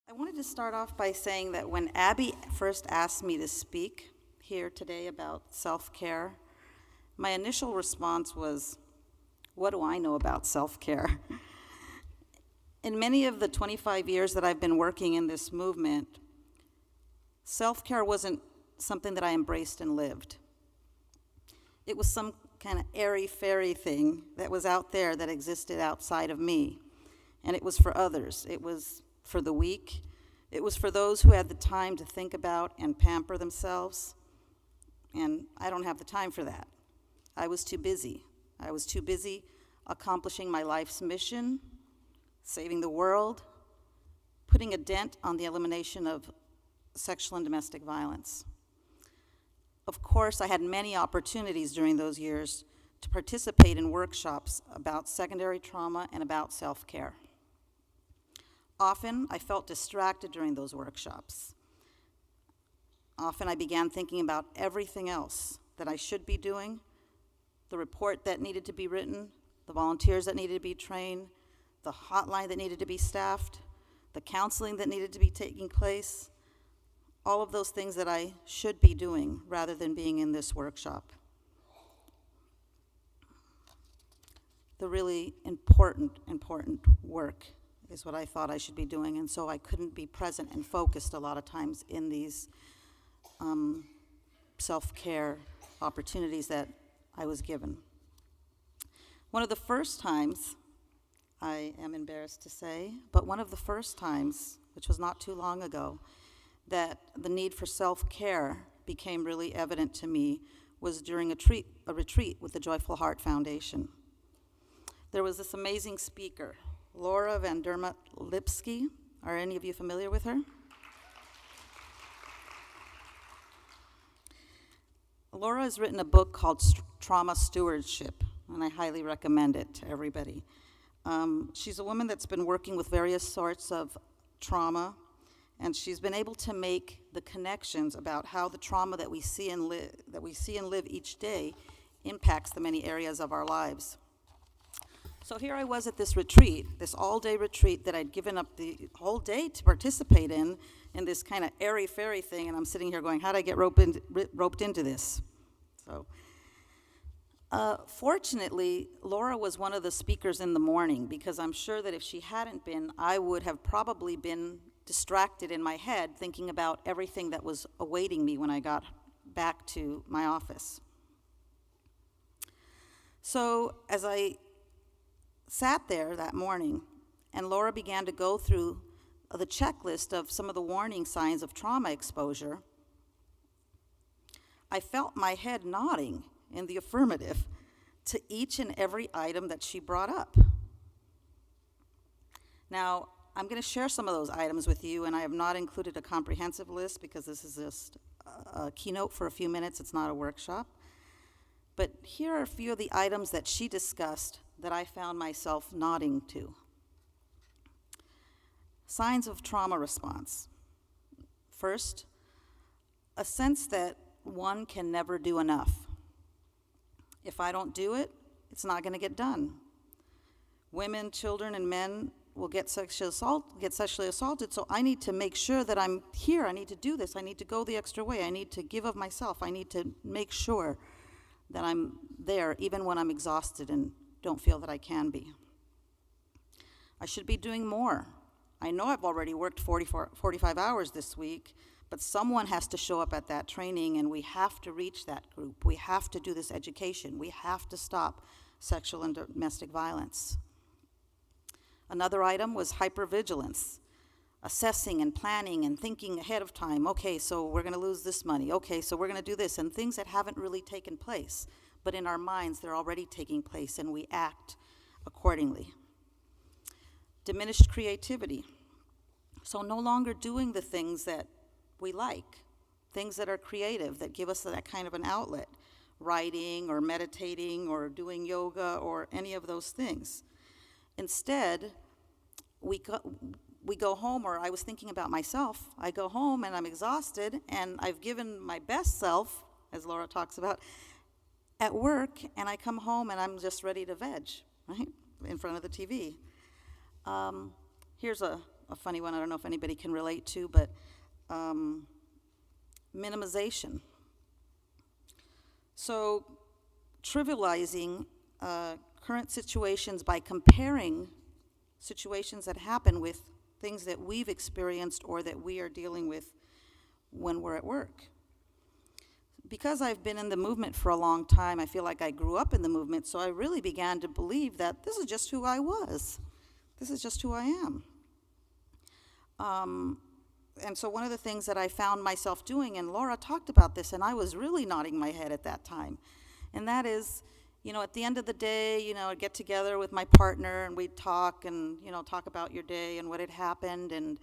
I wanted to start off by saying that when Abby first asked me to speak here today about self-care, my initial response was, what do I know about self-care? In many of the 25 years that I've been working in this movement, self-care wasn't something that I embraced and lived. It was some kind of airy-fairy thing that was out there that existed outside of me, and it was for others. It was for the weak. It was for those who had the time to think about and pamper themselves, and I don't have the time for that. I was too busy. I was too busy accomplishing my life's mission, saving the world, putting a dent on the elimination of sexual and domestic violence. Of course, I had many opportunities during those years to participate in workshops about secondary trauma and about self-care. Often, I felt distracted during those workshops. Often, I began thinking about everything else that I should be doing, the report that needed to be written, the volunteers that needed to be trained, the hotline that needed to be staffed, the counseling that needed to be taking place, all of those things that I should be doing rather than being in this workshop. The really important work is what I thought I should be doing, and so I couldn't be present and focused a lot of times in these self-care opportunities that I was given. One of the first times, I am embarrassed to say, but one of the first times, which was not too long ago, that the need for self-care became really evident to me was during a retreat with the Joyful Heart Foundation. There was this amazing speaker, Laura Van Dermot Lipsky. Are any of you familiar with her? Laura has written a book called Trauma Stewardship, and I highly recommend it to everybody. She's a woman that's been working with various sorts of trauma, and she's been able to make the connections about how the trauma that we see and live each day impacts the many areas of our lives. So here I was at this retreat, this all-day retreat that I'd given up the whole day to participate in this kind of airy-fairy thing, and I'm sitting here going, how did I get roped into this? So, fortunately, Laura was one of the speakers in the morning, because I'm sure that if she hadn't been, I would have probably been distracted in my head thinking about everything that was awaiting me when I got back to my office. So as I sat there that morning, and Laura began to go through the checklist of some of the warning signs of trauma exposure, I felt my head nodding in the affirmative to each and every item that she brought up. Now, I'm going to share some of those items with you, and I have not included a comprehensive list because this is just a keynote for a few minutes. It's not a workshop. But here are a few of the items that she discussed that I found myself nodding to. Signs of trauma response. First, a sense that one can never do enough. If I don't do it, it's not going to get done. Women, children, and men will get sexually assaulted, so I need to make sure that I'm here. I need to do this. I need to go the extra way. I need to give of myself. I need to make sure that I'm there even when I'm exhausted and don't feel that I can be. I should be doing more. I know I've already worked 45 hours this week, but someone has to show up at that training, and we have to reach that group. We have to do this education. We have to stop sexual and domestic violence. Another item was hypervigilance, assessing and planning and thinking ahead of time. Okay, so we're going to lose this money. Okay, so we're going to do this, and things that haven't really taken place, but in our minds they're already taking place, and we act accordingly. Diminished creativity. So no longer doing the things that we like, things that are creative, that give us that kind of an outlet, writing or meditating or doing yoga or any of those things. Instead, we go home, or I was thinking about myself, I go home and I'm exhausted, and I've given my best self, as Laura talks about, at work, and I come home and I'm just ready to veg, right, in front of the TV. Here's a funny one I don't know if anybody can relate to, but minimization. So trivializing current situations by comparing situations that happen with things that we've experienced or that we are dealing with when we're at work. Because I've been in the movement for a long time, I feel like I grew up in the movement, so I really began to believe that this is just who I was. This is just who I am. And so one of the things that I found myself doing, and Laura talked about this, and I was really nodding my head at that time, and that is, at the end of the day, I'd get together with my partner, and we'd talk, and, talk about your day and what had happened, and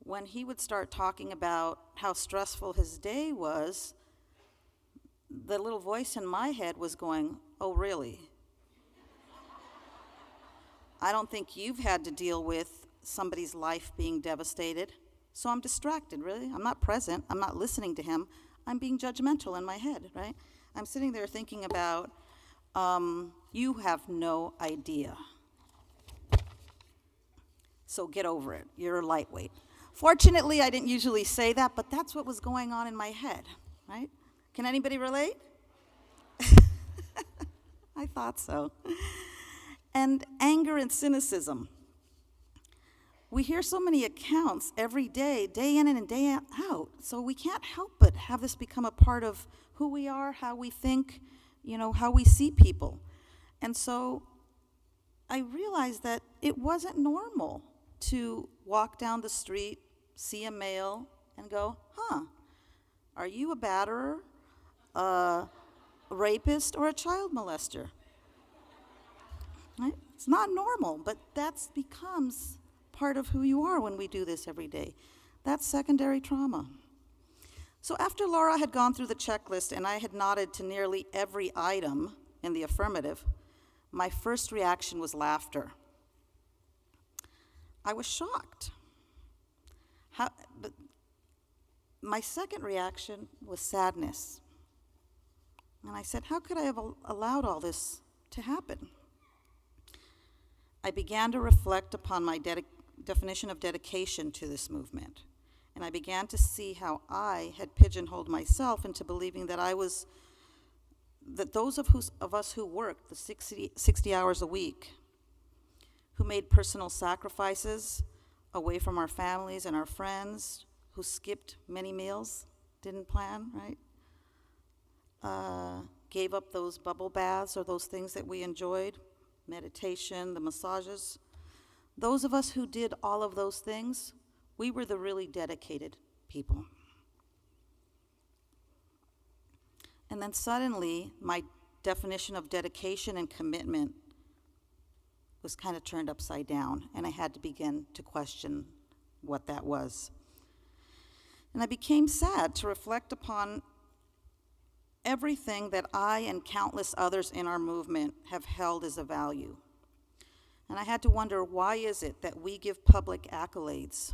when he would start talking about how stressful his day was, the little voice in my head was going, oh, really? I don't think you've had to deal with somebody's life being devastated, so I'm distracted, really. I'm not present. I'm not listening to him. I'm being judgmental in my head, right? I'm sitting there thinking about, you have no idea. So get over it. You're a lightweight. Fortunately, I didn't usually say that, but that's what was going on in my head, right? Can anybody relate? I thought so. And anger and cynicism. We hear so many accounts every day in and day out, so we can't help but have this become a part of who we are, how we think, how we see people. And so I realized that it wasn't normal to walk down the street, see a male, and go, are you a batterer, a rapist, or a child molester? Right? It's not normal, but that becomes part of who you are when we do this every day. That's secondary trauma. So after Laura had gone through the checklist and I had nodded to nearly every item in the affirmative, my first reaction was laughter. I was shocked. But my second reaction was sadness. And I said, how could I have allowed all this to happen? I began to reflect upon my definition of dedication to this movement. And I began to see how I had pigeonholed myself into believing that those of us who worked the 60 hours a week, who made personal sacrifices away from our families and our friends, who skipped many meals, didn't plan, right? Gave up those bubble baths or those things that we enjoyed, meditation, the massages. Those of us who did all of those things, we were the really dedicated people. And then suddenly, my definition of dedication and commitment was kind of turned upside down, and I had to begin to question what that was. And I became sad to reflect upon everything that I and countless others in our movement have held as a value. And I had to wonder, why is it that we give public accolades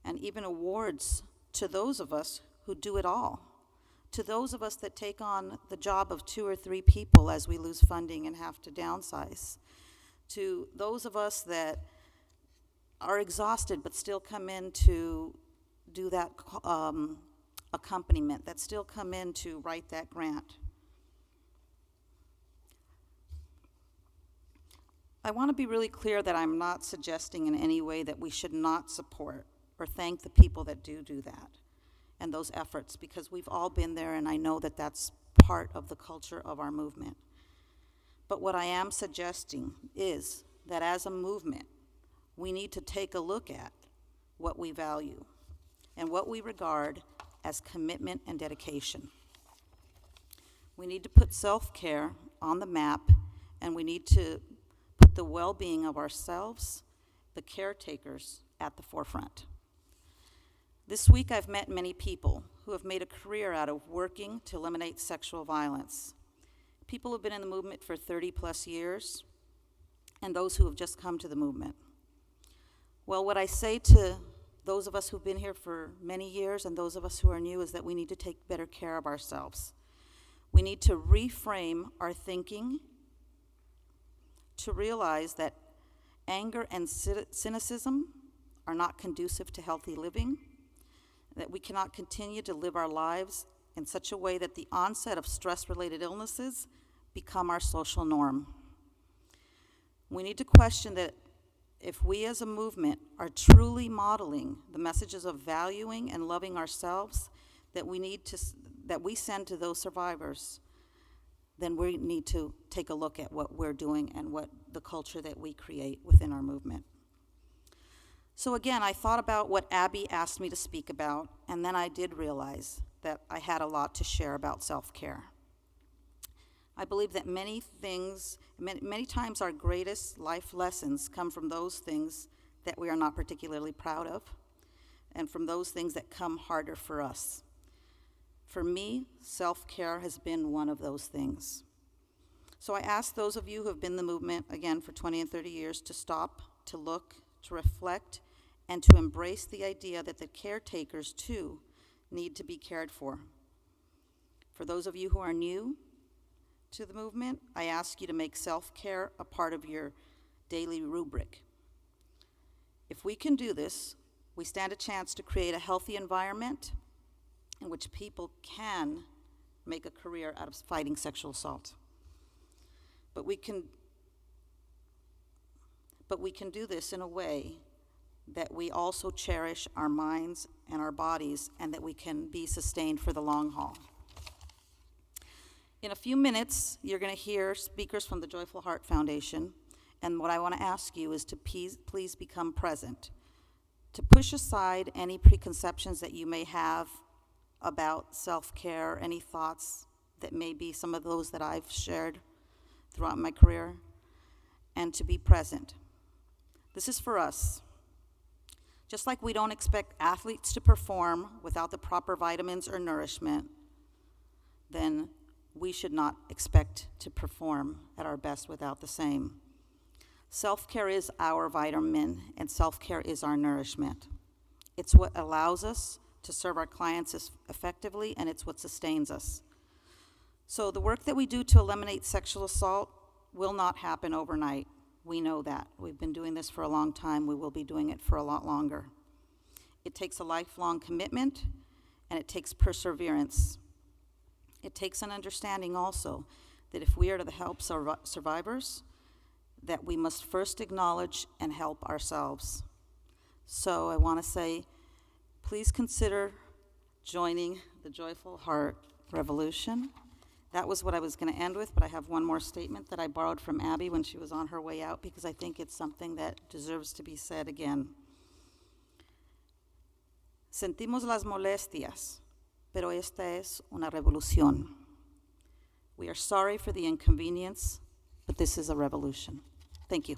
and even awards to those of us who do it all, to those of us that take on the job of 2 or 3 people as we lose funding and have to downsize, to those of us that are exhausted but still come in to do that accompaniment, that still come in to write that grant. I want to be really clear that I'm not suggesting in any way that we should not support or thank the people that do that and those efforts, because we've all been there, and I know that that's part of the culture of our movement. But what I am suggesting is that as a movement, we need to take a look at what we value and what we regard as commitment and dedication. We need to put self-care on the map, and we need to put the well-being of ourselves, the caretakers, at the forefront. This week I've met many people who have made a career out of working to eliminate sexual violence. People who have been in the movement for 30 plus years, and those who have just come to the movement. Well, what I say to those of us who've been here for many years and those of us who are new is that we need to take better care of ourselves. We need to reframe our thinking to realize that anger and cynicism are not conducive to healthy living, that we cannot continue to live our lives in such a way that the onset of stress-related illnesses become our social norm. We need to question that if we as a movement are truly modeling the messages of valuing and loving ourselves that we send to those survivors, then we need to take a look at what we're doing and what the culture that we create within our movement. So again, I thought about what Abby asked me to speak about, and then I did realize that I had a lot to share about self-care. I believe that many times our greatest life lessons come from those things that we are not particularly proud of, and from those things that come harder for us. For me, self-care has been one of those things. So I ask those of you who have been in the movement, again, for 20 and 30 years, to stop, to look, to reflect, and to embrace the idea that the caretakers, too, need to be cared for. For those of you who are new to the movement, I ask you to make self-care a part of your daily rubric. If we can do this, we stand a chance to create a healthy environment in which people can make a career out of fighting sexual assault. But we can do this in a way that we also cherish our minds and our bodies, and that we can be sustained for the long haul. In a few minutes, you're going to hear speakers from the Joyful Heart Foundation, and what I want to ask you is to please become present, to push aside any preconceptions that you may have about self-care, any thoughts that may be some of those that I've shared throughout my career, and to be present. This is for us. Just like we don't expect athletes to perform without the proper vitamins or nourishment, then we should not expect to perform at our best without the same. Self-care is our vitamin, and self-care is our nourishment. It's what allows us to serve our clients effectively, and it's what sustains us. So the work that we do to eliminate sexual assault will not happen overnight. We know that. We've been doing this for a long time. We will be doing it for a lot longer. It takes a lifelong commitment, and it takes perseverance. It takes an understanding also that if we are to help survivors, that we must first acknowledge and help ourselves. So I want to say, please consider joining the Joyful Heart Revolution. That was what I was going to end with, but I have one more statement that I borrowed from Abby when she was on her way out, because I think it's something that deserves to be said again. Sentimos las molestias, pero esta es una revolución. We are sorry for the inconvenience, but this is a revolution. Thank you.